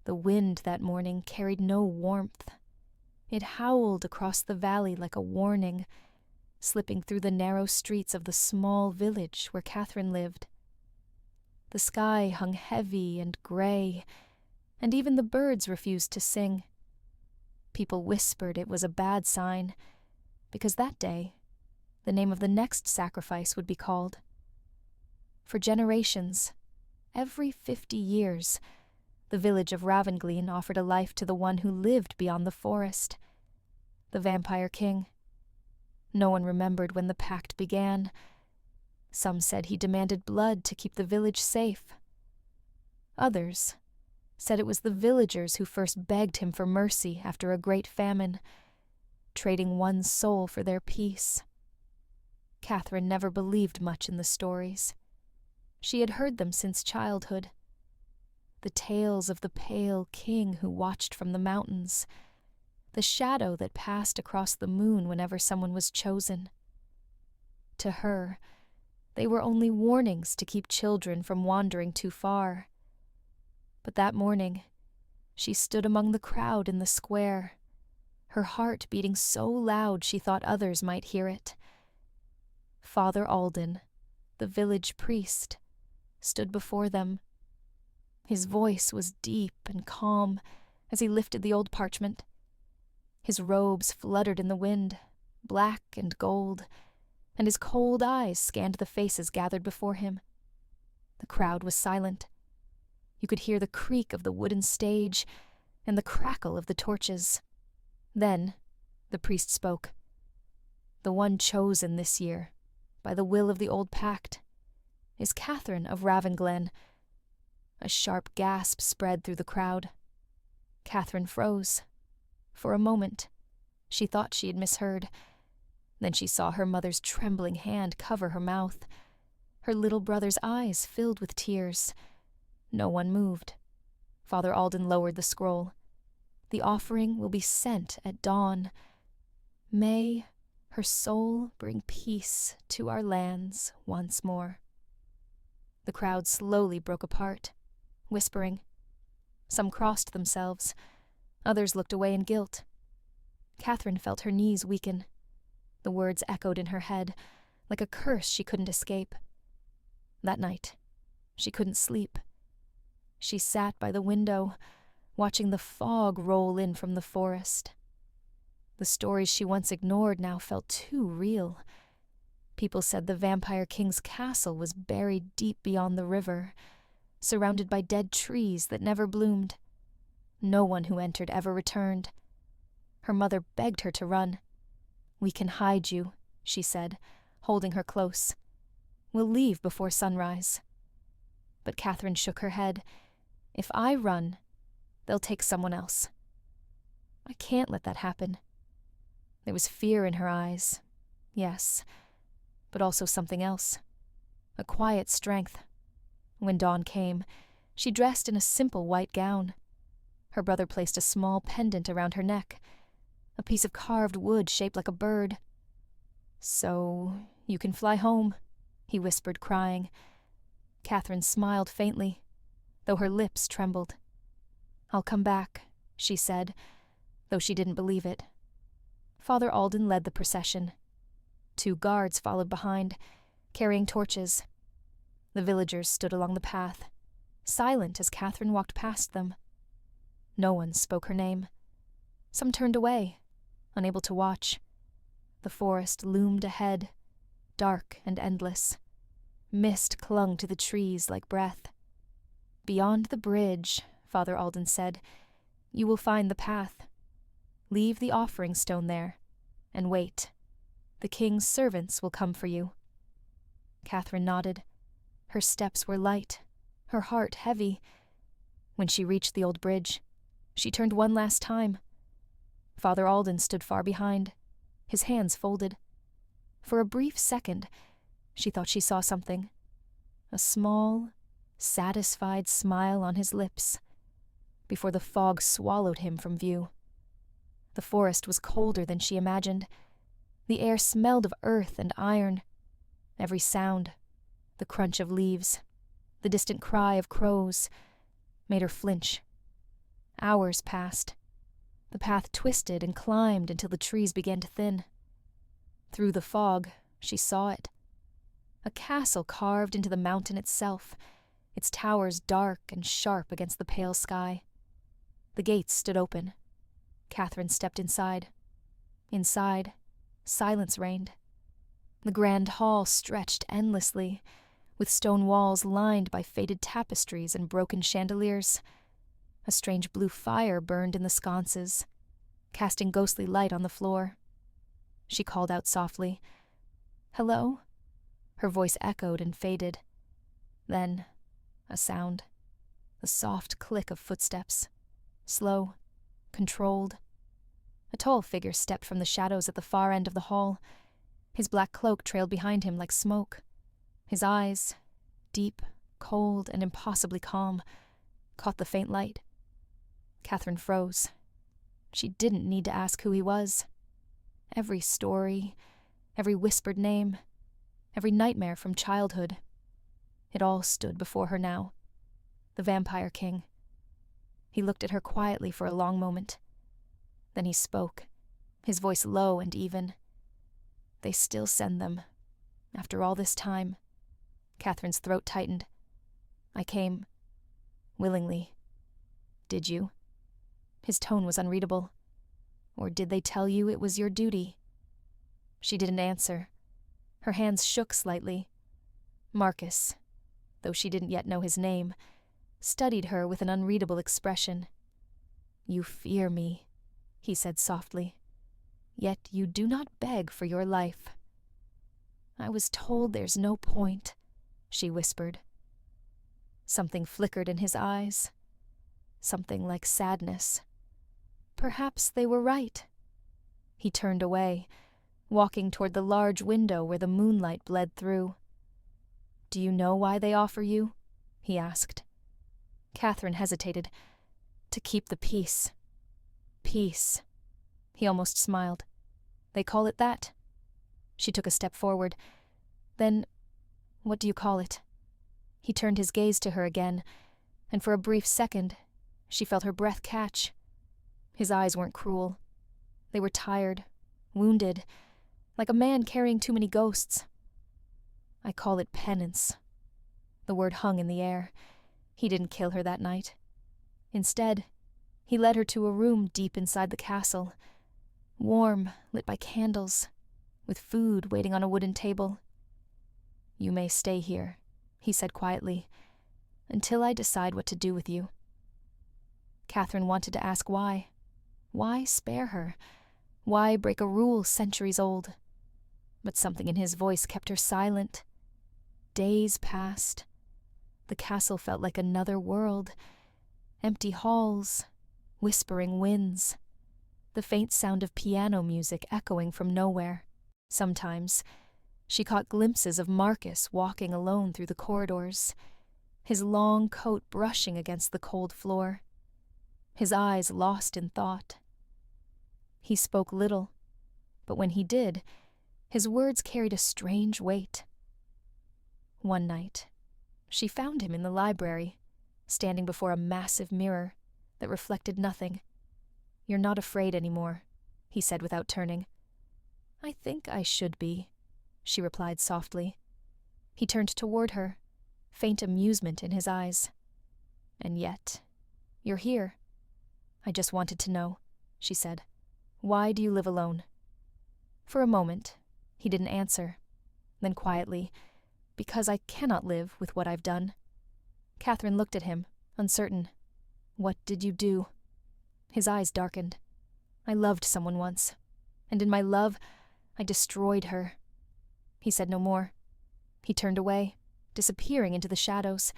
The wind that morning carried no warmth. It howled across the valley like a warning, slipping through the narrow streets of the small village where Catherine lived. The sky hung heavy and gray, and even the birds refused to sing. People whispered it was a bad sign, because that day, the name of the next sacrifice would be called. For generations, every 50 years, the village of Ravengleen offered a life to the one who lived beyond the forest, the Vampire King. No one remembered when the pact began. Some said he demanded blood to keep the village safe. Others said it was the villagers who first begged him for mercy after a great famine, trading one soul for their peace. Catherine never believed much in the stories. She had heard them since childhood. The tales of the pale king who watched from the mountains, the shadow that passed across the moon whenever someone was chosen. To her, they were only warnings to keep children from wandering too far. But that morning, she stood among the crowd in the square, her heart beating so loud she thought others might hear it. Father Alden, the village priest, stood before them. His voice was deep and calm as he lifted the old parchment. His robes fluttered in the wind, black and gold, and his cold eyes scanned the faces gathered before him. The crowd was silent. You could hear the creak of the wooden stage and the crackle of the torches. Then the priest spoke. The one chosen this year, by the will of the old pact, is Catherine of Ravenglen. A sharp gasp spread through the crowd. Catherine froze. For a moment, she thought she had misheard. Then she saw her mother's trembling hand cover her mouth. Her little brother's eyes filled with tears. No one moved. Father Alden lowered the scroll. The offering will be sent at dawn. May her soul bring peace to our lands once more. The crowd slowly broke apart, whispering. Some crossed themselves. Others looked away in guilt. Catherine felt her knees weaken. The words echoed in her head, like a curse she couldn't escape. That night, she couldn't sleep. She sat by the window, watching the fog roll in from the forest. The stories she once ignored now felt too real. People said the Vampire King's castle was buried deep beyond the river, surrounded by dead trees that never bloomed. No one who entered ever returned. Her mother begged her to run. "We can hide you," she said, holding her close. "We'll leave before sunrise." But Catherine shook her head. "If I run, they'll take someone else. I can't let that happen." There was fear in her eyes, yes, but also something else. A quiet strength. When dawn came, she dressed in a simple white gown. Her brother placed a small pendant around her neck, a piece of carved wood shaped like a bird. "So you can fly home," he whispered, crying. Catherine smiled faintly, though her lips trembled. "I'll come back," she said, though she didn't believe it. Father Alden led the procession. 2 guards followed behind, carrying torches. The villagers stood along the path, silent as Catherine walked past them. No one spoke her name. Some turned away, unable to watch. The forest loomed ahead, dark and endless. Mist clung to the trees like breath. "Beyond the bridge," Father Alden said, "you will find the path. Leave the offering stone there, and wait. The king's servants will come for you." Catherine nodded. Her steps were light, her heart heavy. When she reached the old bridge, she turned one last time. Father Alden stood far behind, his hands folded. For a brief second, she thought she saw something. A small, satisfied smile on his lips, before the fog swallowed him from view. The forest was colder than she imagined. The air smelled of earth and iron. Every sound, the crunch of leaves, the distant cry of crows, made her flinch. Hours passed. The path twisted and climbed until the trees began to thin. Through the fog, she saw it. A castle carved into the mountain itself, its towers dark and sharp against the pale sky. The gates stood open. Catherine stepped inside. Inside, silence reigned. The grand hall stretched endlessly, with stone walls lined by faded tapestries and broken chandeliers. A strange blue fire burned in the sconces, casting ghostly light on the floor. She called out softly, "Hello?" Her voice echoed and faded. Then, a sound. The soft click of footsteps. Slow, controlled. A tall figure stepped from the shadows at the far end of the hall. His black cloak trailed behind him like smoke. His eyes, deep, cold, and impossibly calm, caught the faint light. Catherine froze. She didn't need to ask who he was. Every story, every whispered name, every nightmare from childhood, it all stood before her now. The Vampire King. He looked at her quietly for a long moment. Then he spoke, his voice low and even. "They still send them. After all this time." Catherine's throat tightened. "I came. Willingly." "Did you?" His tone was unreadable. "Or did they tell you it was your duty?" She didn't answer. Her hands shook slightly. Marcus, though she didn't yet know his name, studied her with an unreadable expression. "You fear me," he said softly. "Yet you do not beg for your life." "I was told there's no point," she whispered. Something flickered in his eyes. Something like sadness. Perhaps they were right. He turned away, walking toward the large window where the moonlight bled through. "Do you know why they offer you?" he asked. Catherine hesitated. "To keep the peace." "Peace." He almost smiled. "They call it that?" She took a step forward. "Then, what do you call it?" He turned his gaze to her again, and for a brief second, she felt her breath catch. His eyes weren't cruel. They were tired, wounded, like a man carrying too many ghosts. "I call it penance." The word hung in the air. He didn't kill her that night. Instead, he led her to a room deep inside the castle, warm, lit by candles, with food waiting on a wooden table. "You may stay here," he said quietly, "until I decide what to do with you." Catherine wanted to ask why. Why spare her? Why break a rule centuries old? But something in his voice kept her silent. Days passed. The castle felt like another world. Empty halls, whispering winds, the faint sound of piano music echoing from nowhere. Sometimes, she caught glimpses of Marcus walking alone through the corridors, his long coat brushing against the cold floor, his eyes lost in thought. He spoke little, but when he did, his words carried a strange weight. One night, she found him in the library, standing before a massive mirror that reflected nothing. "You're not afraid anymore," he said without turning. "I think I should be," she replied softly. He turned toward her, faint amusement in his eyes. "And yet, you're here." "I just wanted to know," she said. "Why do you live alone?" For a moment, he didn't answer. Then quietly, "Because I cannot live with what I've done." Catherine looked at him, uncertain. "What did you do?" His eyes darkened. "I loved someone once, and in my love, I destroyed her." He said no more. He turned away, disappearing into the shadows.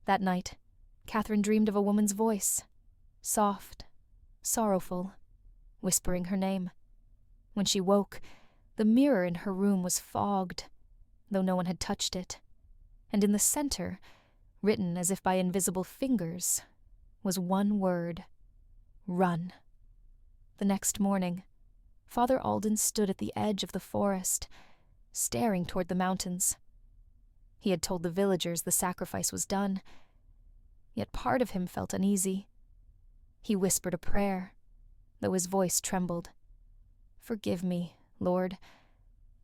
That night, Catherine dreamed of a woman's voice, soft, sorrowful, whispering her name. When she woke, the mirror in her room was fogged, though no one had touched it, and in the center, written as if by invisible fingers, was one word: run. The next morning, Father Alden stood at the edge of the forest, staring toward the mountains. He had told the villagers the sacrifice was done, yet part of him felt uneasy. He whispered a prayer, though his voice trembled. "Forgive me, Lord,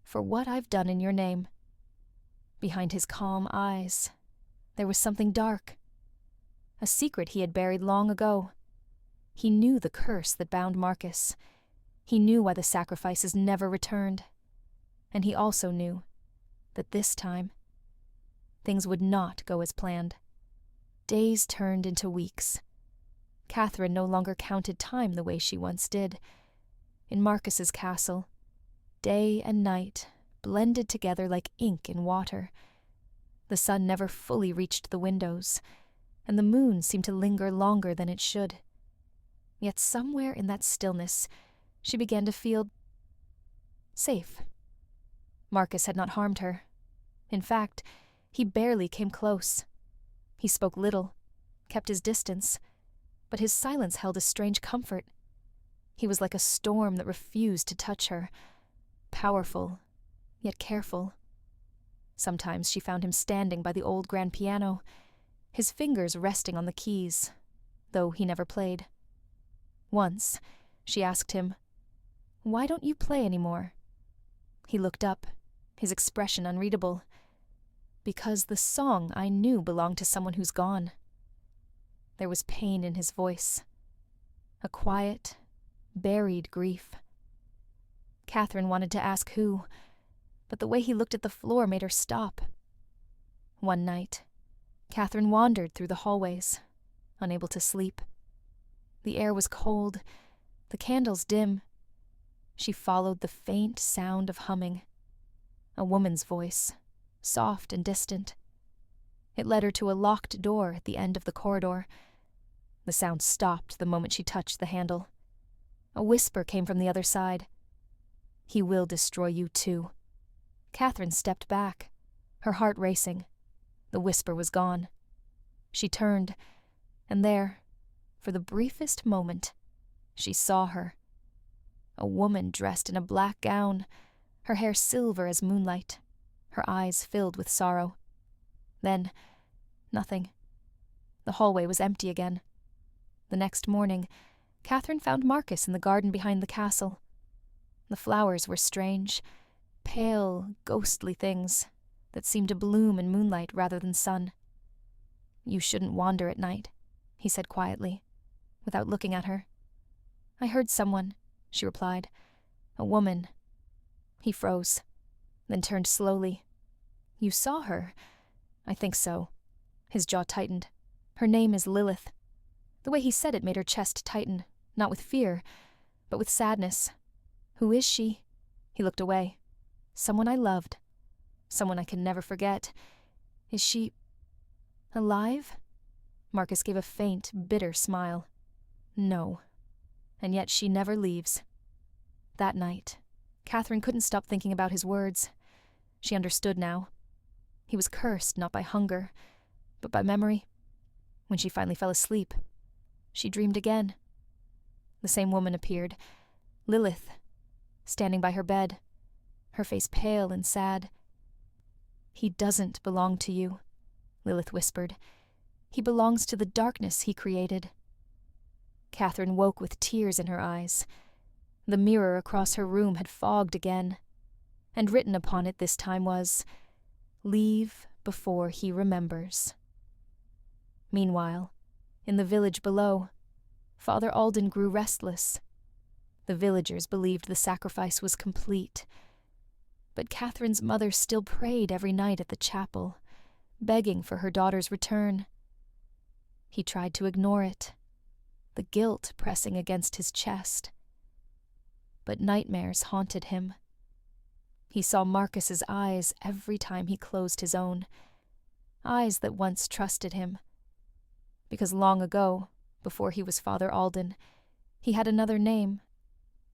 for what I've done in your name." Behind his calm eyes, there was something dark. A secret he had buried long ago. He knew the curse that bound Marcus. He knew why the sacrifices never returned. And he also knew that this time, things would not go as planned. Days turned into weeks. Catherine no longer counted time the way she once did. In Marcus's castle, day and night blended together like ink in water. The sun never fully reached the windows, and the moon seemed to linger longer than it should. Yet somewhere in that stillness, she began to feel safe. Marcus had not harmed her. In fact, he barely came close. He spoke little, kept his distance, but his silence held a strange comfort. He was like a storm that refused to touch her, powerful, yet careful. Sometimes she found him standing by the old grand piano, his fingers resting on the keys, though he never played. Once, she asked him, "Why don't you play anymore?" He looked up, his expression unreadable. "Because the song I knew belonged to someone who's gone." There was pain in his voice, a quiet, buried grief. Catherine wanted to ask who, but the way he looked at the floor made her stop. One night, Catherine wandered through the hallways, unable to sleep. The air was cold, the candles dim. She followed the faint sound of humming. A woman's voice, soft and distant. It led her to a locked door at the end of the corridor. The sound stopped the moment she touched the handle. A whisper came from the other side. "He will destroy you too." Catherine stepped back, her heart racing. The whisper was gone. She turned, and there, for the briefest moment, she saw her. A woman dressed in a black gown, her hair silver as moonlight, her eyes filled with sorrow. Then, nothing. The hallway was empty again. The next morning, Catherine found Marcus in the garden behind the castle. The flowers were strange, pale, ghostly things that seemed to bloom in moonlight rather than sun. "You shouldn't wander at night," he said quietly, without looking at her. "I heard someone," she replied. "A woman." He froze, then turned slowly. "You saw her?" "I think so." His jaw tightened. "Her name is Lilith." The way he said it made her chest tighten, not with fear, but with sadness. "Who is she?" He looked away. "Someone I loved. Someone I can never forget. Is she alive?" Marcus gave a faint, bitter smile. "No. And yet she never leaves." That night, Catherine couldn't stop thinking about his words. She understood now. He was cursed not by hunger, but by memory. When she finally fell asleep, she dreamed again. The same woman appeared, Lilith, standing by her bed, her face pale and sad. "He doesn't belong to you," Lilith whispered. "He belongs to the darkness he created." Catherine woke with tears in her eyes. The mirror across her room had fogged again, and written upon it this time was, "Leave before he remembers." Meanwhile, in the village below, Father Alden grew restless. The villagers believed the sacrifice was complete, but Catherine's mother still prayed every night at the chapel, begging for her daughter's return. He tried to ignore it, the guilt pressing against his chest. But nightmares haunted him. He saw Marcus's eyes every time he closed his own, eyes that once trusted him. Because long ago, before he was Father Alden, he had another name,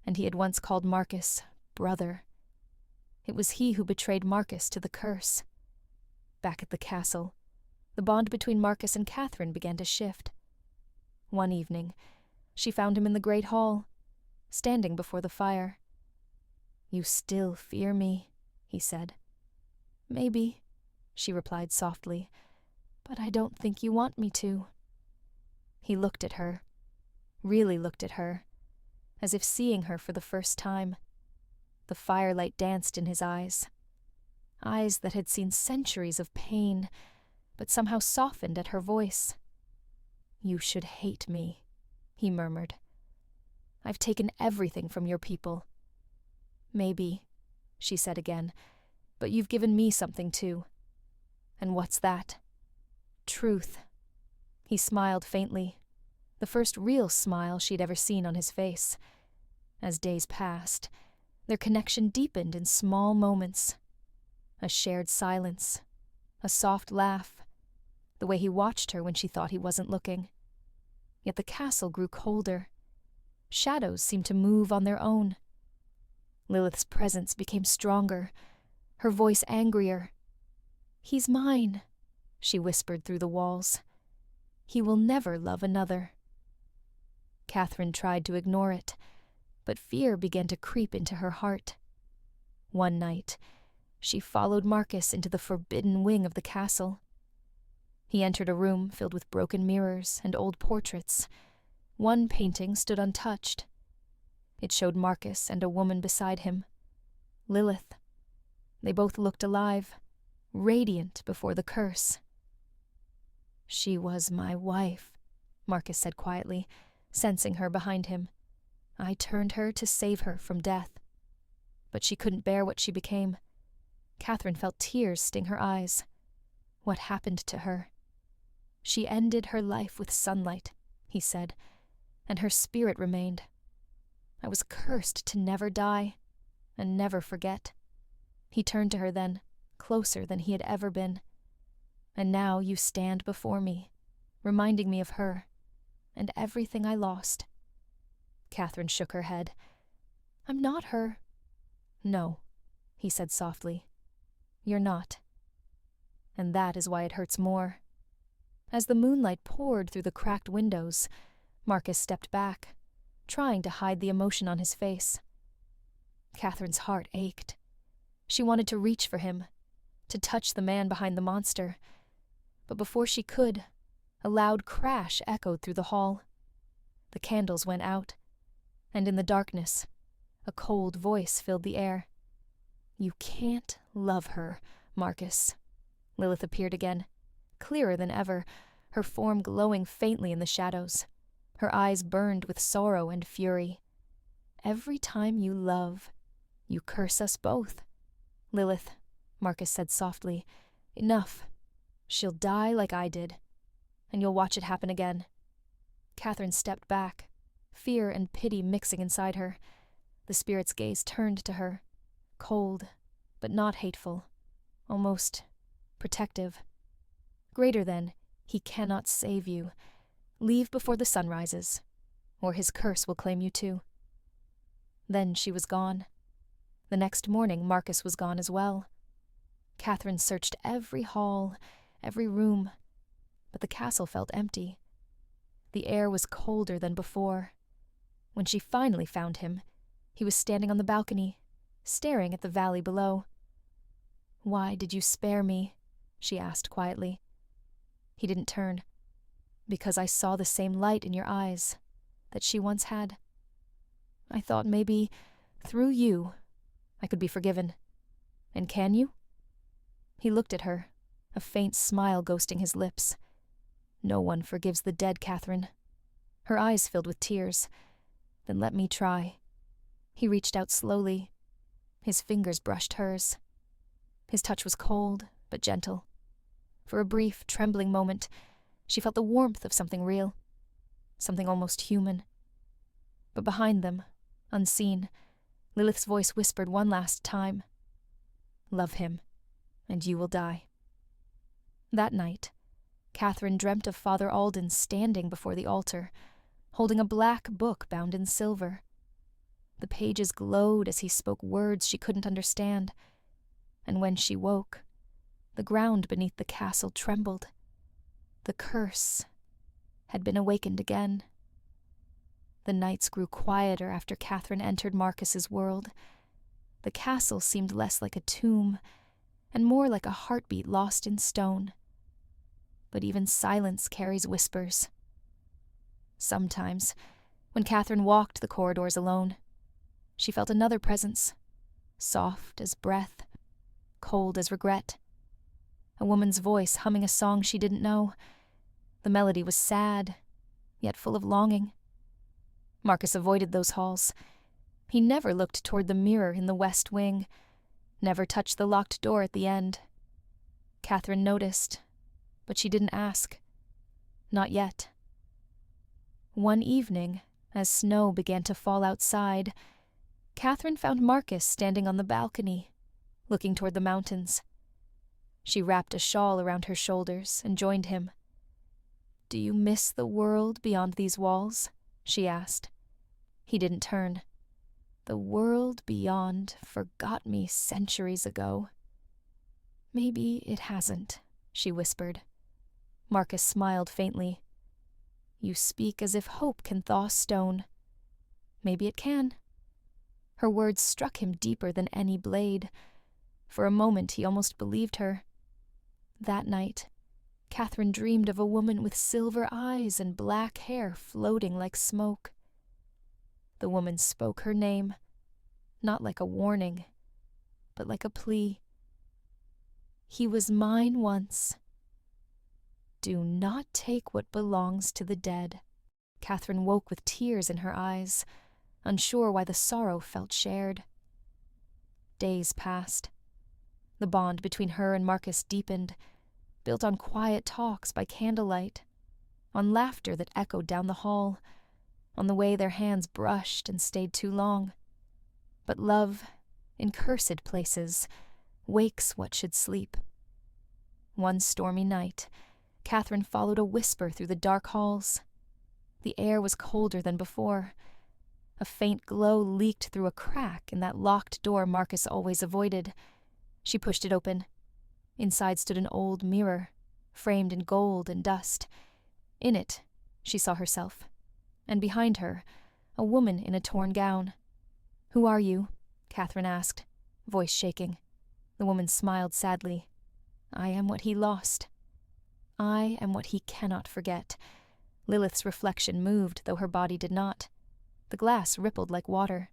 and he had once called Marcus brother. It was he who betrayed Marcus to the curse. Back at the castle, the bond between Marcus and Catherine began to shift. One evening, she found him in the great hall, standing before the fire. "You still fear me," he said. "Maybe," she replied softly, "but I don't think you want me to." He looked at her, really looked at her, as if seeing her for the first time. The firelight danced in his eyes that had seen centuries of pain, but somehow softened at her voice. "You should hate me," he murmured. "I've taken everything from your people." "Maybe," she said again, "but you've given me something too." "And what's that?" "Truth." He smiled faintly, the first real smile she'd ever seen on his face. As days passed, their connection deepened in small moments. A shared silence, a soft laugh, the way he watched her when she thought he wasn't looking. Yet the castle grew colder. Shadows seemed to move on their own. Lilith's presence became stronger, her voice angrier. "He's mine," she whispered through the walls. "He will never love another." Catherine tried to ignore it, but fear began to creep into her heart. One night, she followed Marcus into the forbidden wing of the castle. He entered a room filled with broken mirrors and old portraits. One painting stood untouched. It showed Marcus and a woman beside him, Lilith. They both looked alive, radiant before the curse. "She was my wife," Marcus said quietly, sensing her behind him. "I turned her to save her from death. But she couldn't bear what she became." Catherine felt tears sting her eyes. What happened to her? "She ended her life with sunlight," he said, "and her spirit remained. I was cursed to never die, and never forget." He turned to her then, closer than he had ever been. "And now you stand before me, reminding me of her, and everything I lost." Catherine shook her head. "I'm not her." "No," he said softly. "You're not. And that is why it hurts more." As the moonlight poured through the cracked windows, Marcus stepped back, trying to hide the emotion on his face. Catherine's heart ached. She wanted to reach for him, to touch the man behind the monster. But before she could, a loud crash echoed through the hall. The candles went out, and in the darkness, a cold voice filled the air. "You can't love her, Marcus." Lilith appeared again, clearer than ever, her form glowing faintly in the shadows. Her eyes burned with sorrow and fury. "Every time you love, you curse us both." "Lilith," Marcus said softly, "enough. She'll die like I did, and you'll watch it happen again." Catherine stepped back, fear and pity mixing inside her. The spirit's gaze turned to her, cold, but not hateful, almost protective. "Greater than, he cannot save you. Leave before the sun rises, or his curse will claim you too." Then she was gone. The next morning, Marcus was gone as well. Catherine searched every hall, every room, but the castle felt empty. The air was colder than before. When she finally found him, he was standing on the balcony, staring at the valley below. "Why did you spare me?" she asked quietly. He didn't turn. "Because I saw the same light in your eyes that she once had. I thought maybe, through you, I could be forgiven. And can you?" He looked at her, a faint smile ghosting his lips. "No one forgives the dead, Catherine." Her eyes filled with tears. "Then let me try." He reached out slowly. His fingers brushed hers. His touch was cold, but gentle. For a brief, trembling moment, she felt the warmth of something real, something almost human. But behind them, unseen, Lilith's voice whispered one last time, "Love him, and you will die." That night, Catherine dreamt of Father Alden standing before the altar, holding a black book bound in silver. The pages glowed as he spoke words she couldn't understand, and when she woke, the ground beneath the castle trembled. The curse had been awakened again. The nights grew quieter after Catherine entered Marcus's world. The castle seemed less like a tomb, and more like a heartbeat lost in stone. But even silence carries whispers. Sometimes, When Catherine walked the corridors alone, she felt another presence, soft as breath, cold as regret. A woman's voice humming a song she didn't know. The melody was sad, yet full of longing. Marcus avoided those halls. He never looked toward the mirror in the west wing, never touched the locked door at the end. Catherine noticed, but she didn't ask. Not yet. One evening, as snow began to fall outside, Catherine found Marcus standing on the balcony, looking toward the mountains. She wrapped a shawl around her shoulders and joined him. "Do you miss the world beyond these walls?" she asked. He didn't turn. "The world beyond forgot me centuries ago." "Maybe it hasn't," she whispered. Marcus smiled faintly. "You speak as if hope can thaw stone." "Maybe it can." Her words struck him deeper than any blade. For a moment he almost believed her. That night, Catherine dreamed of a woman with silver eyes and black hair floating like smoke. The woman spoke her name, not like a warning, but like a plea. "He was mine once." "Do not take what belongs to the dead." Catherine woke with tears in her eyes, unsure why the sorrow felt shared. Days passed. The bond between her and Marcus deepened, built on quiet talks by candlelight, on laughter that echoed down the hall, on the way their hands brushed and stayed too long. But love, in cursed places, wakes what should sleep. One stormy night, Catherine followed a whisper through the dark halls. The air was colder than before. A faint glow leaked through a crack in that locked door Marcus always avoided. She pushed it open. Inside stood an old mirror, framed in gold and dust. In it, she saw herself, and behind her, a woman in a torn gown. "Who are you?" Catherine asked, voice shaking. The woman smiled sadly. "I am what he lost. I am what he cannot forget." Lilith's reflection moved, though her body did not. The glass rippled like water.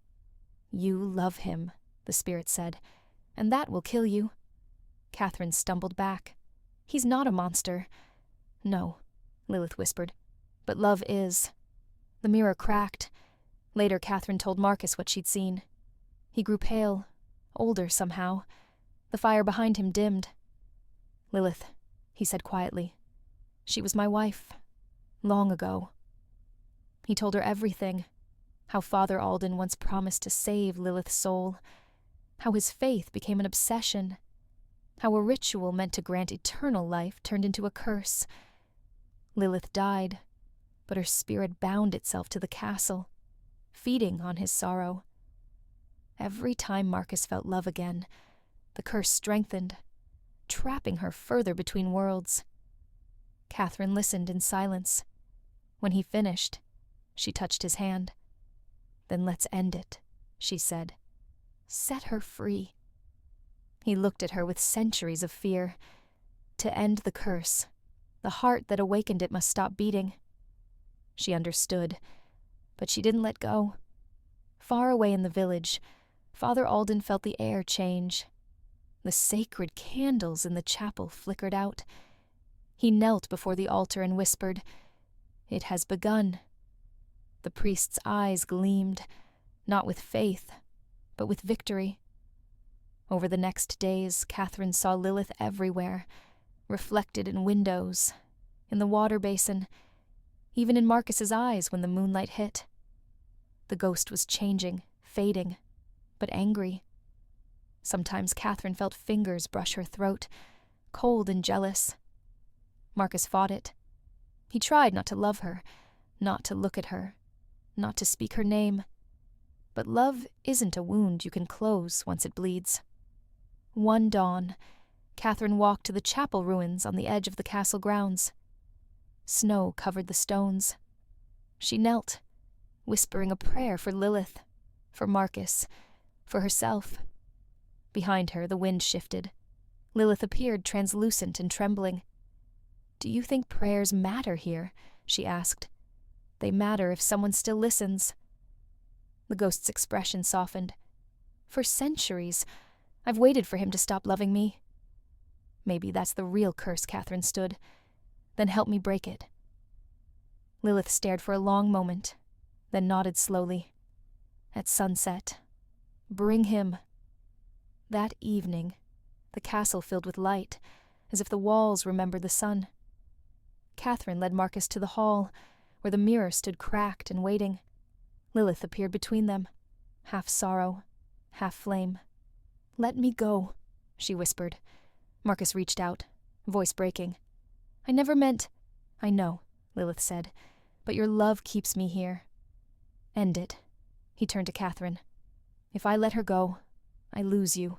"You love him," the spirit said, "and that will kill you." Catherine stumbled back. "He's not a monster." "No," Lilith whispered, "but love is." The mirror cracked. Later, Catherine told Marcus what she'd seen. He grew pale, older somehow. The fire behind him dimmed. "Lilith," he said quietly, "she was my wife. Long ago." He told her everything. How Father Alden once promised to save Lilith's soul. How his faith became an obsession. How a ritual meant to grant eternal life turned into a curse. Lilith died, but her spirit bound itself to the castle, feeding on his sorrow. Every time Marcus felt love again, the curse strengthened, trapping her further between worlds. Catherine listened in silence. When he finished, she touched his hand. "Then let's end it," she said. "Set her free." He looked at her with centuries of fear. To end the curse, the heart that awakened it must stop beating. She understood, but she didn't let go. Far away in the village, Father Alden felt the air change. The sacred candles in the chapel flickered out. He knelt before the altar and whispered, "It has begun." The priest's eyes gleamed, not with faith, but with victory. Over the next days, Catherine saw Lilith everywhere, reflected in windows, in the water basin, even in Marcus's eyes when the moonlight hit. The ghost was changing, fading, but angry. Sometimes Catherine felt fingers brush her throat, cold and jealous. Marcus fought it. He tried not to love her, not to look at her, not to speak her name. But love isn't a wound you can close once it bleeds. One dawn, Catherine walked to the chapel ruins on the edge of the castle grounds. Snow covered the stones. She knelt, whispering a prayer for Lilith, for Marcus, for herself. Behind her, the wind shifted. Lilith appeared translucent and trembling. "Do you think prayers matter here?" she asked. They matter if someone still listens. The ghost's expression softened. For centuries, I've waited for him to stop loving me. Maybe that's the real curse, Catherine stood. Then help me break it. Lilith stared for a long moment, then nodded slowly. At sunset. Bring him. That evening, the castle filled with light, as if the walls remembered the sun. Catherine led Marcus to the hall, where the mirror stood cracked and waiting. Lilith appeared between them, half sorrow, half flame. "Let me go," she whispered. Marcus reached out, voice breaking. "I never meant—" "I know," Lilith said, "but your love keeps me here. End it." He turned to Catherine. "If I let her go, I lose you."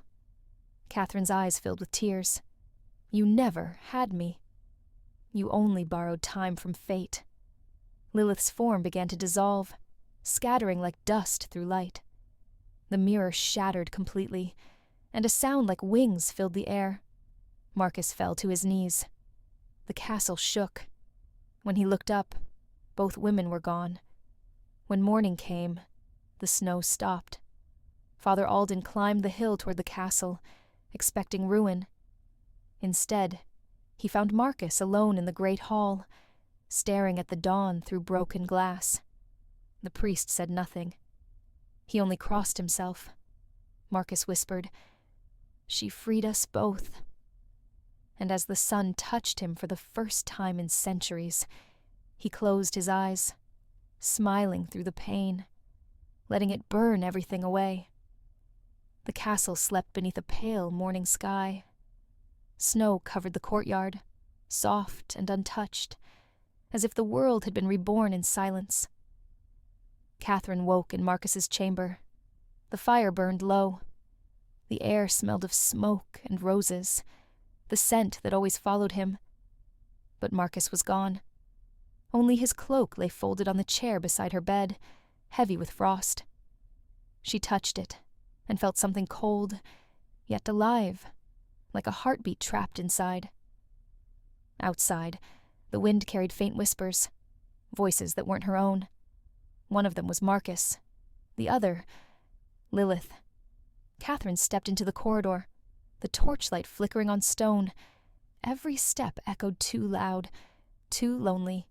Catherine's eyes filled with tears. "You never had me. You only borrowed time from fate." Lilith's form began to dissolve, scattering like dust through light. The mirror shattered completely, and a sound like wings filled the air. Marcus fell to his knees. The castle shook. When he looked up, both women were gone. When morning came, the snow stopped. Father Alden climbed the hill toward the castle, expecting ruin. Instead, he found Marcus alone in the great hall, staring at the dawn through broken glass. The priest said nothing. He only crossed himself. Marcus whispered, "She freed us both." And as the sun touched him for the first time in centuries, he closed his eyes, smiling through the pain, letting it burn everything away. The castle slept beneath a pale morning sky. Snow covered the courtyard, soft and untouched, as if the world had been reborn in silence. Catherine woke in Marcus's chamber. The fire burned low. The air smelled of smoke and roses, the scent that always followed him. But Marcus was gone. Only his cloak lay folded on the chair beside her bed, heavy with frost. She touched it and felt something cold, yet alive, like a heartbeat trapped inside. Outside, the wind carried faint whispers, voices that weren't her own. One of them was Marcus, the other, Lilith. Catherine stepped into the corridor, the torchlight flickering on stone. Every step echoed too loud, too lonely.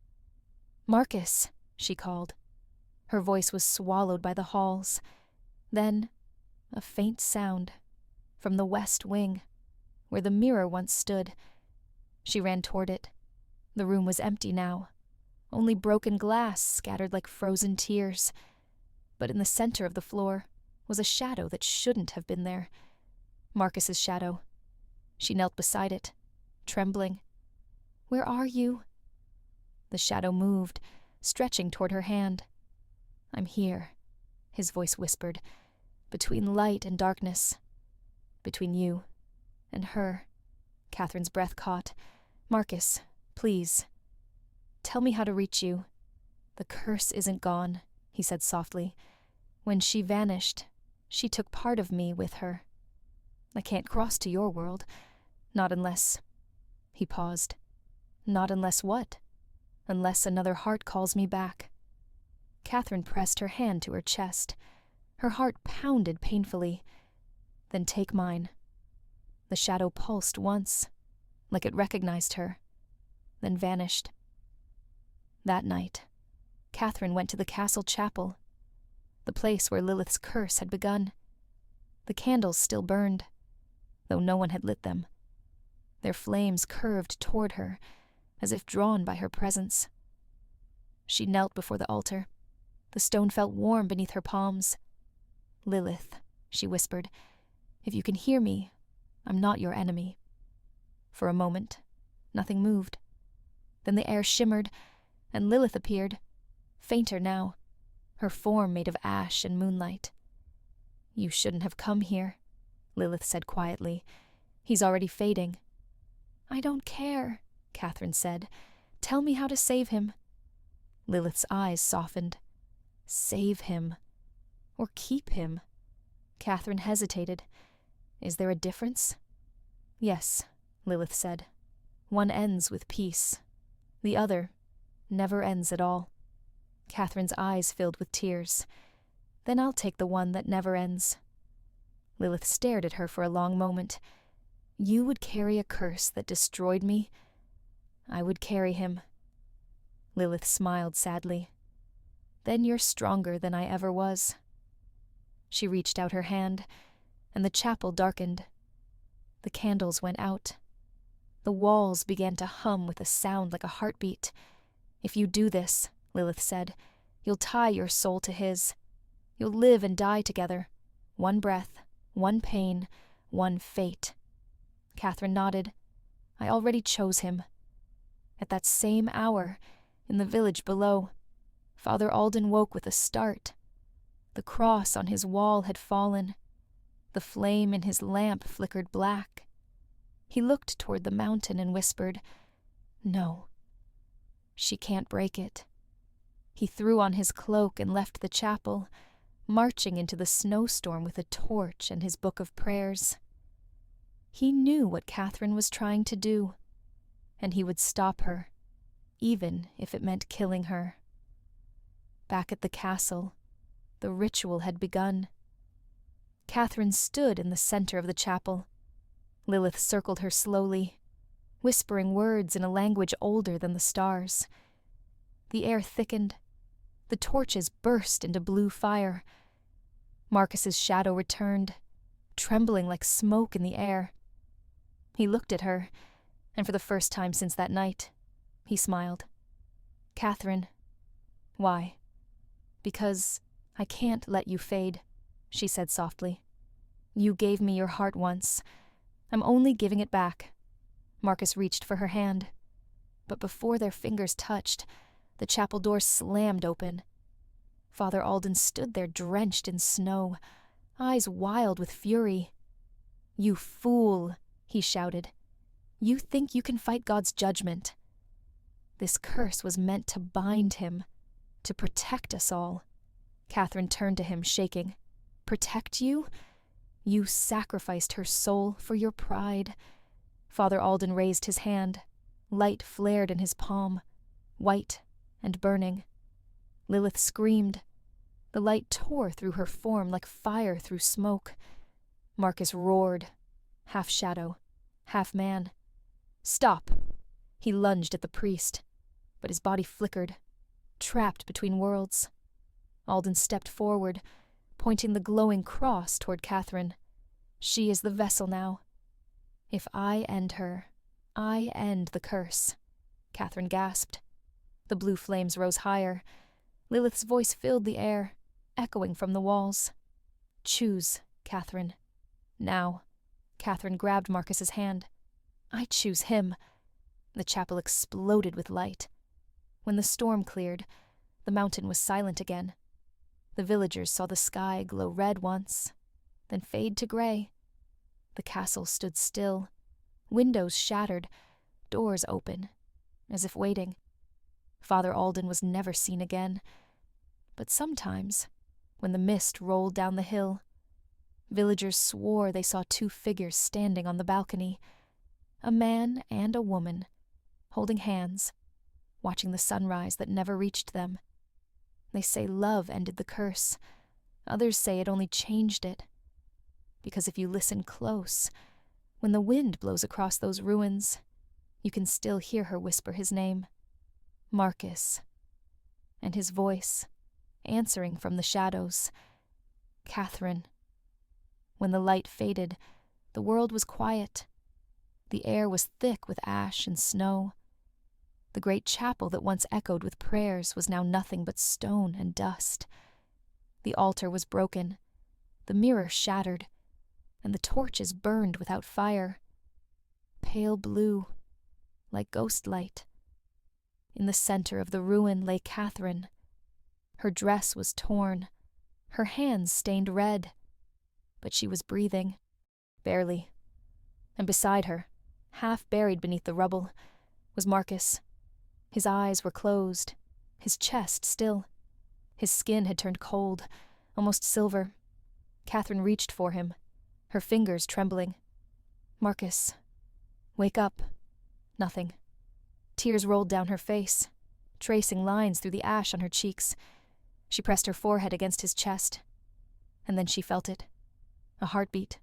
"Marcus," she called. Her voice was swallowed by the halls. Then, a faint sound, from the west wing, where the mirror once stood. She ran toward it. The room was empty now, only broken glass scattered like frozen tears. But in the center of the floor was a shadow that shouldn't have been there. Marcus's shadow. She knelt beside it, trembling. "Where are you?" The shadow moved, stretching toward her hand. "I'm here," his voice whispered, "between light and darkness. Between you and her." Catherine's breath caught. "Marcus, please. Tell me how to reach you." "The curse isn't gone," he said softly. "When she vanished, she took part of me with her. I can't cross to your world. Not unless—" He paused. "Not unless what?" "Unless another heart calls me back." Catherine pressed her hand to her chest. Her heart pounded painfully. "Then take mine." The shadow pulsed once, like it recognized her, then vanished. That night, Catherine went to the castle chapel, the place where Lilith's curse had begun. The candles still burned, though no one had lit them. Their flames curved toward her, as if drawn by her presence. She knelt before the altar. The stone felt warm beneath her palms. "Lilith," she whispered, "if you can hear me, I'm not your enemy." For a moment, nothing moved. Then the air shimmered, and Lilith appeared, fainter now, her form made of ash and moonlight. "You shouldn't have come here," Lilith said quietly. "He's already fading." "I don't care," Catherine said. "Tell me how to save him." Lilith's eyes softened. "Save him. Or keep him." Catherine hesitated. "Is there a difference?" "Yes," Lilith said. "One ends with peace. The other never ends at all." Catherine's eyes filled with tears. Then I'll take the one that never ends. Lilith stared at her for a long moment. You would carry a curse that destroyed me? I would carry him. Lilith smiled sadly. Then you're stronger than I ever was. She reached out her hand, and the chapel darkened. The candles went out. The walls began to hum with a sound like a heartbeat. If you do this, Lilith said, you'll tie your soul to his. You'll live and die together. One breath, one pain, one fate. Catherine nodded. I already chose him. At that same hour, in the village below, Father Alden woke with a start. The cross on his wall had fallen. The flame in his lamp flickered black. He looked toward the mountain and whispered, No, she can't break it. He threw on his cloak and left the chapel, marching into the snowstorm with a torch and his book of prayers. He knew what Catherine was trying to do, and he would stop her, even if it meant killing her. Back at the castle, the ritual had begun. Catherine stood in the center of the chapel. Lilith circled her slowly, whispering words in a language older than the stars. The air thickened. The torches burst into blue fire. Marcus's shadow returned, trembling like smoke in the air. He looked at her, and for the first time since that night, he smiled. Catherine. Why? Because I can't let you fade, she said softly. You gave me your heart once. I'm only giving it back. Marcus reached for her hand. But before their fingers touched, the chapel door slammed open. Father Alden stood there drenched in snow, eyes wild with fury. You fool, he shouted. You think you can fight God's judgment. This curse was meant to bind him, to protect us all. Catherine turned to him, shaking. Protect you? You sacrificed her soul for your pride. Father Alden raised his hand. Light flared in his palm, white and burning. Lilith screamed. The light tore through her form like fire through smoke. Marcus roared, half shadow, half man. Stop! He lunged at the priest, but his body flickered, trapped between worlds. Alden stepped forward, pointing the glowing cross toward Catherine. She is the vessel now. If I end her, I end the curse. Catherine gasped. The blue flames rose higher. Lilith's voice filled the air, echoing from the walls. Choose, Catherine. Now. Catherine grabbed Marcus's hand. I choose him. The chapel exploded with light. When the storm cleared, the mountain was silent again. The villagers saw the sky glow red once, then fade to gray. The castle stood still, windows shattered, doors open, as if waiting. Father Alden was never seen again. But sometimes, when the mist rolled down the hill, villagers swore they saw two figures standing on the balcony, a man and a woman, holding hands, watching the sunrise that never reached them. They say love ended the curse. Others say it only changed it. Because if you listen close, when the wind blows across those ruins, you can still hear her whisper his name, Marcus, and his voice, answering from the shadows, Catherine. When the light faded, the world was quiet. The air was thick with ash and snow. The great chapel that once echoed with prayers was now nothing but stone and dust. The altar was broken, the mirror shattered, and the torches burned without fire. Pale blue, like ghost light. In the center of the ruin lay Catherine. Her dress was torn, her hands stained red, but she was breathing, barely. And beside her, half buried beneath the rubble, was Marcus. His eyes were closed, his chest still. His skin had turned cold, almost silver. Catherine reached for him, her fingers trembling. Marcus, wake up. Nothing. Tears rolled down her face. tracing lines through the ash on her cheeks. She pressed her forehead against his chest, and then she felt it. A heartbeat.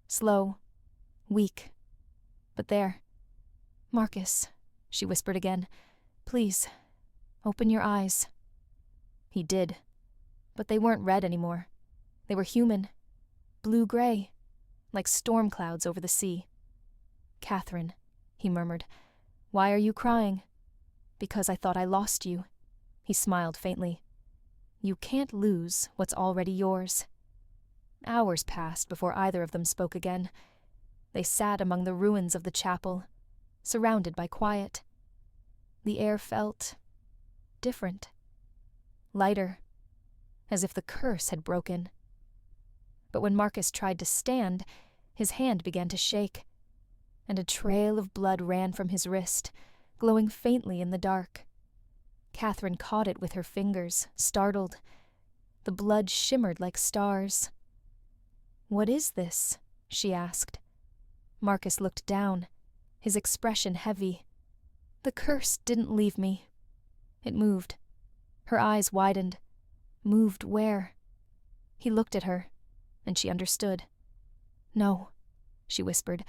Slow. Weak. But there. "Marcus," she whispered again. "Please, open your eyes." He did. But they weren't red anymore. They were human. Blue-gray. Like storm clouds over the sea. "Catherine," he murmured, "why are you crying?" "Because I thought I lost you." He smiled faintly. "You can't lose what's already yours." Hours passed before either of them spoke again. They sat among the ruins of the chapel, surrounded by quiet. The air felt different. Lighter, as if the curse had broken. But when Marcus tried to stand, his hand began to shake, and a trail of blood ran from his wrist, glowing faintly in the dark. Catherine caught it with her fingers, startled. The blood shimmered like stars. "What is this?" she asked. Marcus looked down, his expression heavy. "The curse didn't leave me." It moved. Her eyes widened. Moved where? He looked at her, and she understood. "No," she whispered.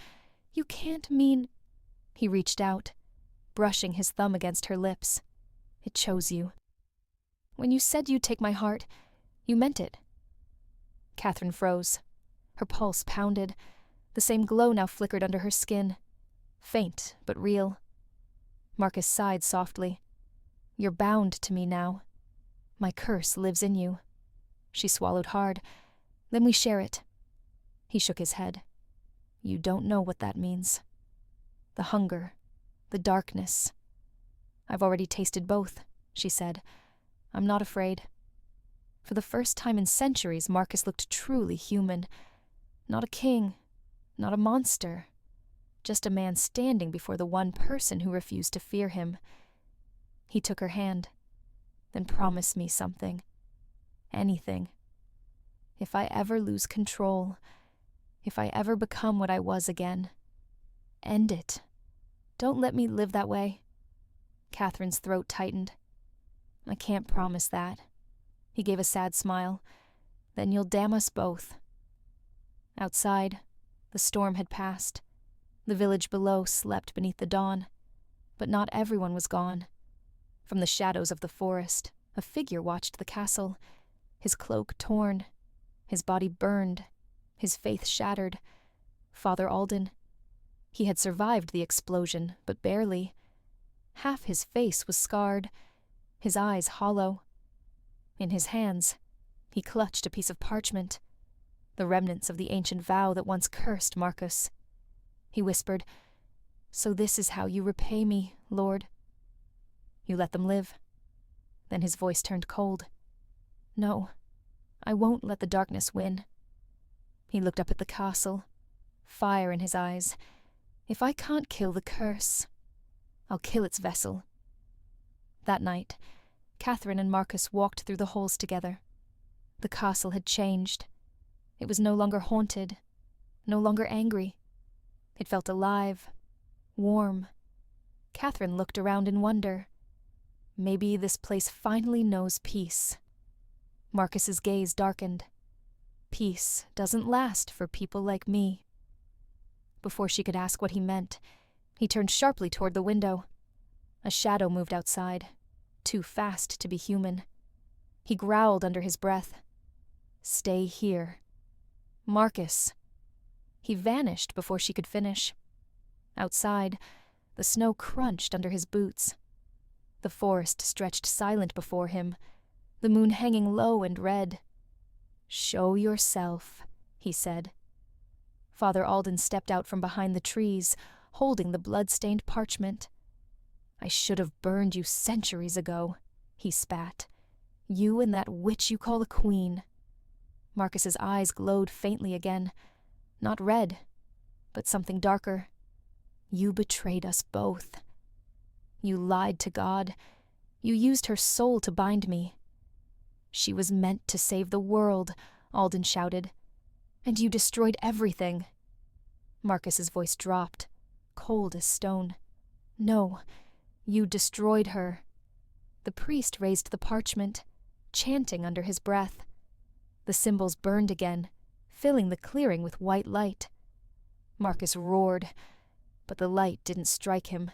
"You can't mean—" He reached out, brushing his thumb against her lips. "It chose you. When you said you'd take my heart, you meant it." Catherine froze. Her pulse pounded. The same glow now flickered under her skin. Faint, but real. Marcus sighed softly. "You're bound to me now. My curse lives in you." She swallowed hard. "Then we share it." He shook his head. "You don't know what that means. The hunger, the darkness." "I've already tasted both," she said. "I'm not afraid." For the first time in centuries, Marcus looked truly human. Not a king, not a monster. Just a man standing before the one person who refused to fear him. He took her hand. "Then promise me something. Anything. If I ever lose control, if I ever become what I was again, end it. Don't let me live that way." Catherine's throat tightened. "I can't promise that." He gave a sad smile. "Then you'll damn us both." Outside, the storm had passed. The village below slept beneath the dawn. But not everyone was gone. From the shadows of the forest, a figure watched the castle, his cloak torn, his body burned, his faith shattered. Father Alden. He had survived the explosion, but barely. Half his face was scarred, his eyes hollow. In his hands, he clutched a piece of parchment, the remnants of the ancient vow that once cursed Marcus. He whispered, "So this is how you repay me, Lord." "You let them live." Then his voice turned cold. "No, I won't let the darkness win." He looked up at the castle, fire in his eyes. "If I can't kill the curse, I'll kill its vessel." That night, Catherine and Marcus walked through the halls together. The castle had changed. It was no longer haunted, no longer angry. It felt alive, warm. Catherine looked around in wonder. Maybe this place finally knows peace. Marcus's gaze darkened. Peace doesn't last for people like me. Before she could ask what he meant, he turned sharply toward the window. A shadow moved outside, too fast to be human. He growled under his breath. "Stay here." "Marcus." He vanished before she could finish. Outside, the snow crunched under his boots. The forest stretched silent before him, the moon hanging low and red. "Show yourself," he said. Father Alden stepped out from behind the trees, holding the blood-stained parchment. "I should have burned you centuries ago," he spat. "You and that witch you call a queen." Marcus's eyes glowed faintly again. Not red, but something darker. "You betrayed us both. You lied to God. You used her soul to bind me." "She was meant to save the world," Alden shouted. "And you destroyed everything." Marcus's voice dropped, cold as stone. "No, you destroyed her." The priest raised the parchment, chanting under his breath. The symbols burned again, filling the clearing with white light. Marcus roared, but the light didn't strike him.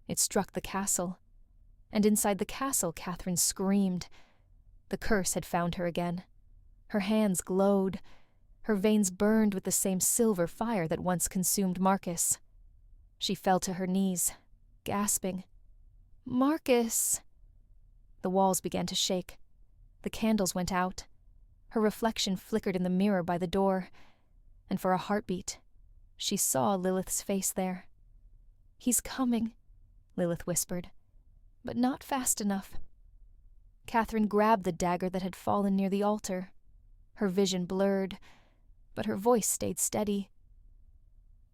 It struck the castle. And inside the castle, Catherine screamed. The curse had found her again. Her hands glowed. Her veins burned with the same silver fire that once consumed Marcus. She fell to her knees, gasping. "Marcus!" The walls began to shake. The candles went out. Her reflection flickered in the mirror by the door, and for a heartbeat, she saw Lilith's face there. "He's coming," Lilith whispered, "but not fast enough." Catherine grabbed the dagger that had fallen near the altar. Her vision blurred, but her voice stayed steady.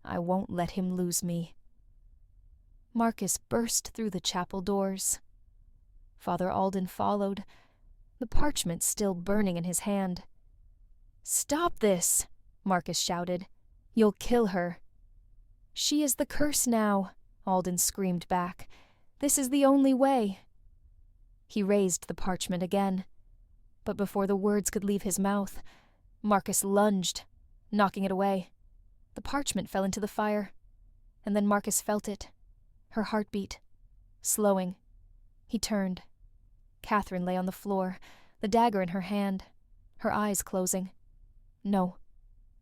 "I won't let him lose me." Marcus burst through the chapel doors. Father Alden followed, the parchment still burning in his hand. "Stop this!" Marcus shouted. "You'll kill her." "She is the curse now," Alden screamed back. "This is the only way." He raised the parchment again, but before the words could leave his mouth, Marcus lunged, knocking it away. The parchment fell into the fire, and then Marcus felt it, her heartbeat, slowing. He turned. Catherine lay on the floor, the dagger in her hand, her eyes closing. "No."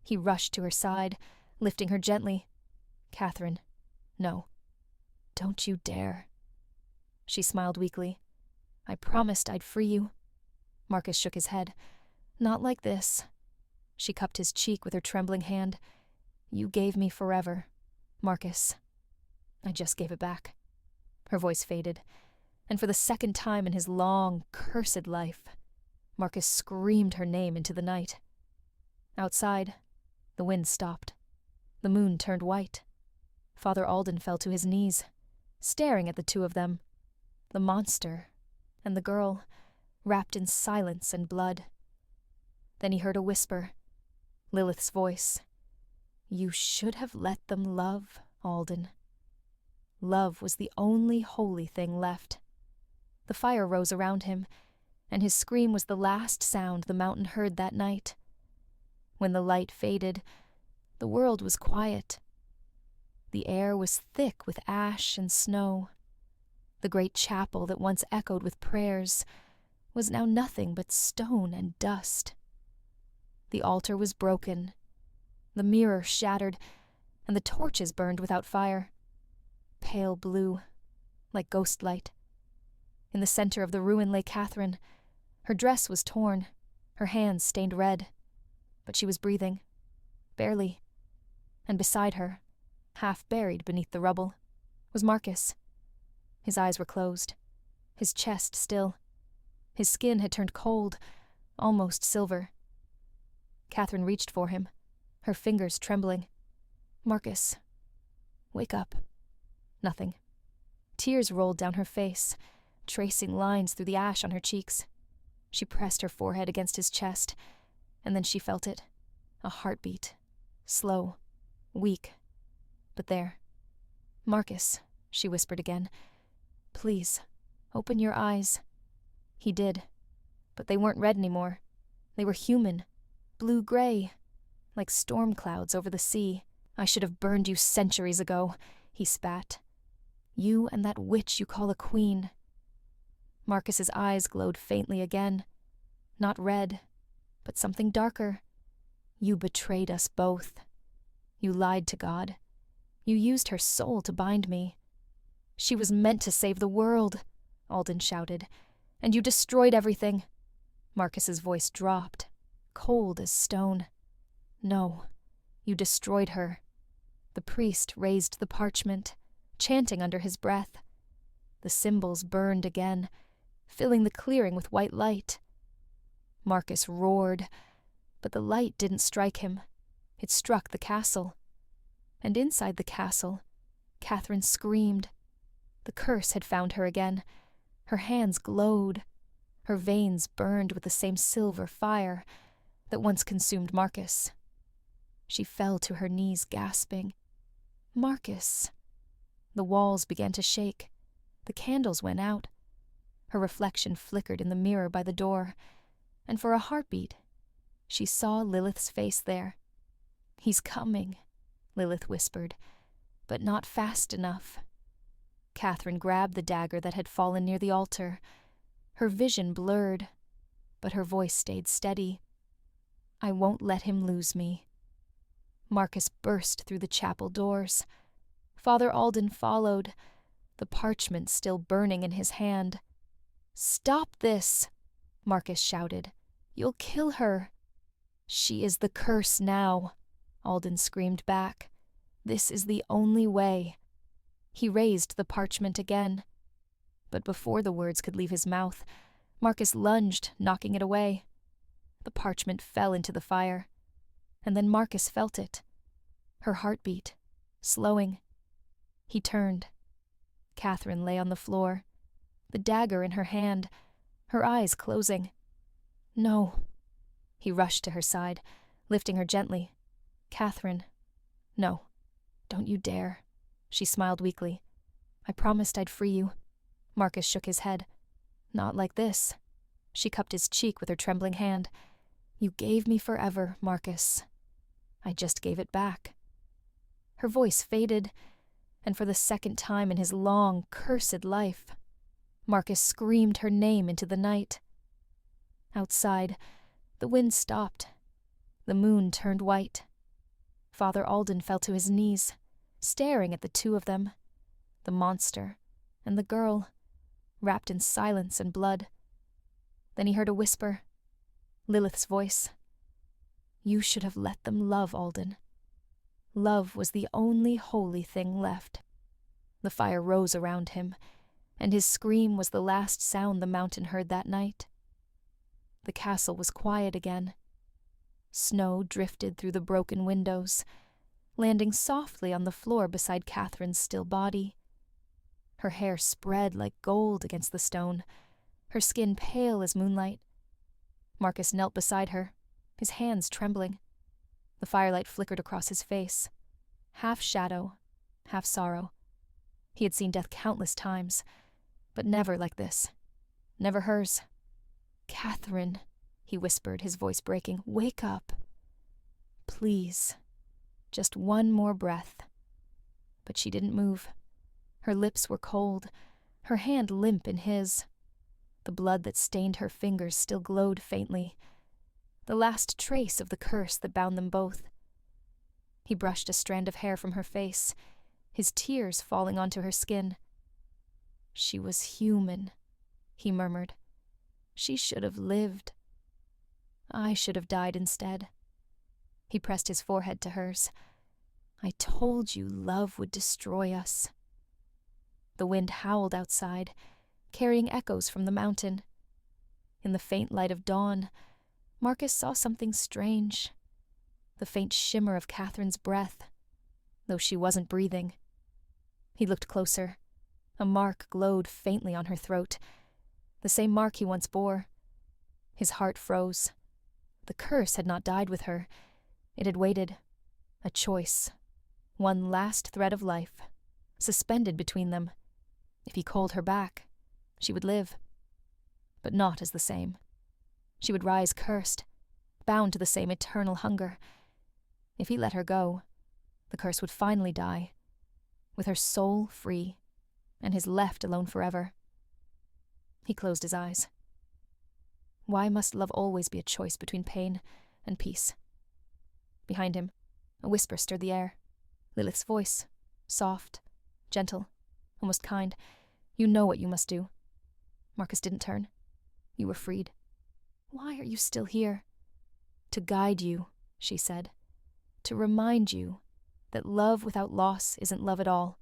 He rushed to her side, lifting her gently. "Catherine, no. Don't you dare." She smiled weakly. "I promised I'd free you." Marcus shook his head. "Not like this." She cupped his cheek with her trembling hand. "You gave me forever, Marcus. I just gave it back." Her voice faded, and for the second time in his long, cursed life, Marcus screamed her name into the night. Outside, the wind stopped. The moon turned white. Father Alden fell to his knees, staring at the two of them, the monster and the girl, wrapped in silence and blood. Then he heard a whisper, Lilith's voice. "You should have let them love, Alden." Love was the only holy thing left. The fire rose around him, and his scream was the last sound the mountain heard that night. When the light faded, the world was quiet. The air was thick with ash and snow. The great chapel that once echoed with prayers was now nothing but stone and dust. The altar was broken, the mirror shattered, and the torches burned without fire. Pale blue, like ghost light. In the center of the ruin lay Catherine. Her dress was torn, her hands stained red, but she was breathing, barely. And beside her, half buried beneath the rubble, was Marcus. His eyes were closed, his chest still. His skin had turned cold, almost silver. Catherine reached for him, her fingers trembling. "Marcus, wake up." Nothing. Tears rolled down her face, tracing lines through the ash on her cheeks. She pressed her forehead against his chest, and then she felt it. A heartbeat. Slow. Weak. But there. "Marcus," she whispered again. "Please, open your eyes." He did. But they weren't red anymore. They were human. Blue-gray. Like storm clouds over the sea. "I should have burned you centuries ago," he spat. "You and that witch you call a queen." Marcus's eyes glowed faintly again. Not red, but something darker. "You betrayed us both. You lied to God. You used her soul to bind me." "She was meant to save the world," Alden shouted. "And you destroyed everything." Marcus's voice dropped, cold as stone. "No, you destroyed her." The priest raised the parchment, chanting under his breath. The symbols burned again, filling the clearing with white light. Marcus roared, but the light didn't strike him. It struck the castle. And inside the castle, Catherine screamed. The curse had found her again. Her hands glowed. Her veins burned with the same silver fire that once consumed Marcus. She fell to her knees, gasping. "Marcus." The walls began to shake. The candles went out. Her reflection flickered in the mirror by the door, and for a heartbeat, she saw Lilith's face there. "He's coming," Lilith whispered, "but not fast enough." Catherine grabbed the dagger that had fallen near the altar. Her vision blurred, but her voice stayed steady. "I won't let him lose me." Marcus burst through the chapel doors. Father Alden followed, the parchment still burning in his hand. "Stop this!" Marcus shouted. "You'll kill her." "She is the curse now," Alden screamed back. "This is the only way." He raised the parchment again. But before the words could leave his mouth, Marcus lunged, knocking it away. The parchment fell into the fire, and then Marcus felt it. Her heartbeat, slowing. He turned. Catherine lay on the floor, the dagger in her hand, her eyes closing. "No." He rushed to her side, lifting her gently. "Catherine, no, don't you dare." She smiled weakly. "I promised I'd free you." Marcus shook his head. "Not like this." She cupped his cheek with her trembling hand. "You gave me forever, Marcus. I just gave it back." Her voice faded, and for the second time in his long, cursed life, Marcus screamed her name into the night. Outside, the wind stopped. The moon turned white. Father Alden fell to his knees, staring at the two of them, the monster and the girl, wrapped in silence and blood. Then he heard a whisper, Lilith's voice. "You should have let them love, Alden." Love was the only holy thing left. The fire rose around him, and his scream was the last sound the mountain heard that night. The castle was quiet again. Snow drifted through the broken windows, landing softly on the floor beside Catherine's still body. Her hair spread like gold against the stone, her skin pale as moonlight. Marcus knelt beside her, his hands trembling. The firelight flickered across his face, half shadow, half sorrow. He had seen death countless times, but never like this. Never hers. "Catherine," he whispered, his voice breaking, "wake up. Please. Just one more breath." But she didn't move. Her lips were cold, her hand limp in his. The blood that stained her fingers still glowed faintly, the last trace of the curse that bound them both. He brushed a strand of hair from her face, his tears falling onto her skin. "She was human," he murmured. "She should have lived. I should have died instead." He pressed his forehead to hers. "I told you love would destroy us." The wind howled outside, carrying echoes from the mountain. In the faint light of dawn, Marcus saw something strange. The faint shimmer of Catherine's breath, though she wasn't breathing. He looked closer. A mark glowed faintly on her throat, the same mark he once bore. His heart froze. The curse had not died with her. It had waited. A choice. One last thread of life, suspended between them. If he called her back, she would live. But not as the same. She would rise cursed, bound to the same eternal hunger. If he let her go, the curse would finally die, with her soul free, and his left alone forever. He closed his eyes. Why must love always be a choice between pain and peace? Behind him, a whisper stirred the air. Lilith's voice, soft, gentle, almost kind. "You know what you must do." Marcus didn't turn. "You were freed." "Why are you still here?" "To guide you," she said. "To remind you that love without loss isn't love at all."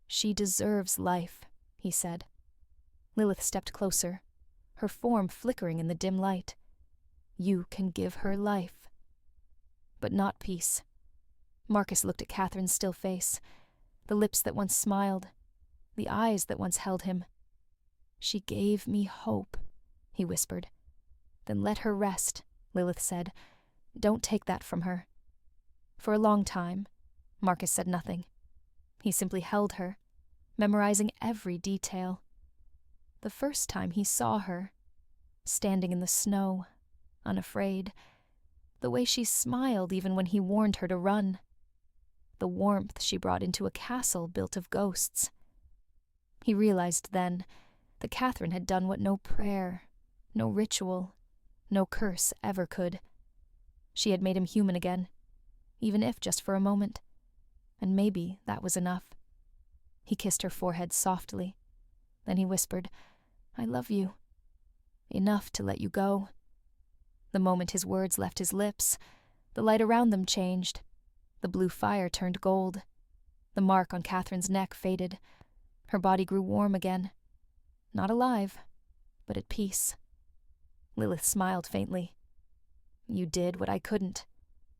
"She deserves life," he said. Lilith stepped closer, her form flickering in the dim light. "You can give her life." But not peace. Marcus looked at Catherine's still face, the lips that once smiled, the eyes that once held him. "She gave me hope," he whispered. "Then let her rest," Lilith said. "Don't take that from her." For a long time, Marcus said nothing. He simply held her, memorizing every detail. The first time he saw her, standing in the snow, unafraid, the way she smiled even when he warned her to run, the warmth she brought into a castle built of ghosts. He realized then that Catherine had done what no prayer, no ritual, no curse ever could. She had made him human again, even if just for a moment, and maybe that was enough. He kissed her forehead softly. Then he whispered, "I love you. Enough to let you go." The moment his words left his lips, the light around them changed. The blue fire turned gold. The mark on Catherine's neck faded. Her body grew warm again. Not alive, but at peace. Lilith smiled faintly. "You did what I couldn't."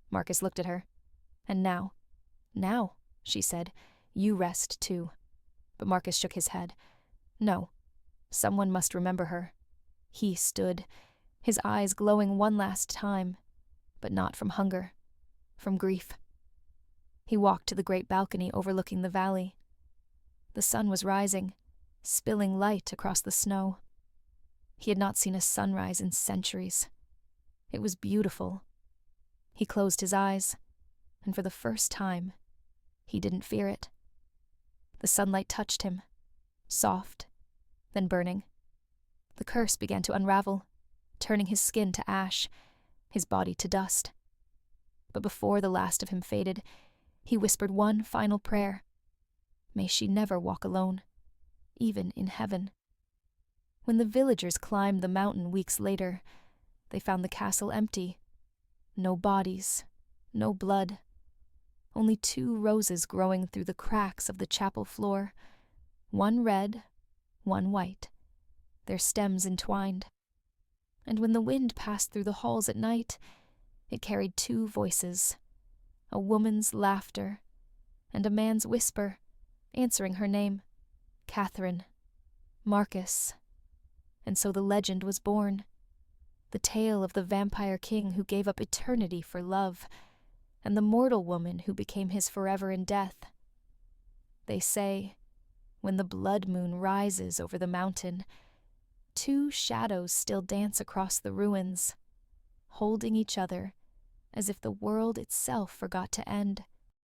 Marcus looked at her. "And now, she said, "you rest too." But Marcus shook his head. "No, someone must remember her." He stood, his eyes glowing one last time, but not from hunger, from grief. He walked to the great balcony overlooking the valley. The sun was rising, spilling light across the snow. He had not seen a sunrise in centuries. It was beautiful. He closed his eyes, and for the first time, he didn't fear it. The sunlight touched him, soft, then burning. The curse began to unravel, turning his skin to ash, his body to dust. But before the last of him faded, he whispered one final prayer. May she never walk alone, even in heaven. When the villagers climbed the mountain weeks later, they found the castle empty. No bodies, no blood. Only 2 roses growing through the cracks of the chapel floor, one red, one white, their stems entwined. And when the wind passed through the halls at night, it carried 2 voices, a woman's laughter and a man's whisper, answering her name, Catherine, Marcus. And so the legend was born, the tale of the vampire king who gave up eternity for love, and the mortal woman who became his forever in death. They say, when the blood moon rises over the mountain, 2 shadows still dance across the ruins, holding each other as if the world itself forgot to end.